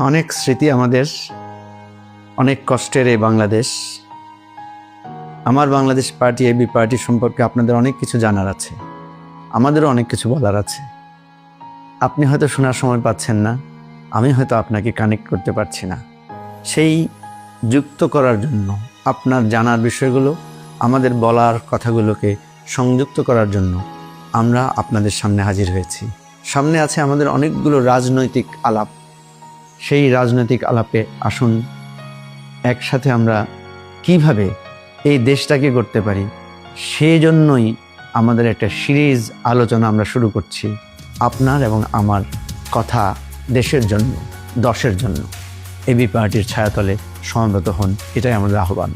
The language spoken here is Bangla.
অনেক স্মৃতি আমাদের, অনেক কষ্টের এই বাংলাদেশ। আমার বাংলাদেশ পার্টি, এবি পার্টি সম্পর্কে আপনাদের অনেক কিছু জানার আছে, আমাদেরও অনেক কিছু বলার আছে। আপনি হয়তো শোনার সময় পাচ্ছেন না, আমি হয়তো আপনাকে কানেক্ট করতে পারছি না। সেই যুক্ত করার জন্য, আপনার জানার বিষয়গুলো আমাদের বলার কথাগুলোকে সংযুক্ত করার জন্য আমরা আপনাদের সামনে হাজির হয়েছি। সামনে আছে আমাদের অনেকগুলো রাজনৈতিক আলাপ। সেই রাজনৈতিক আলাপে আসুন একসাথে আমরা কিভাবে এই দেশটাকে করতে পারি, সেই জন্যই আমাদের একটা সিরিজ আলোচনা আমরা শুরু করছি। আপনার এবং আমার কথা দেশের জন্য, দশের জন্য। এবি পার্টির ছায়াতলে সমবেত হন, এটাই আমাদের আহ্বান।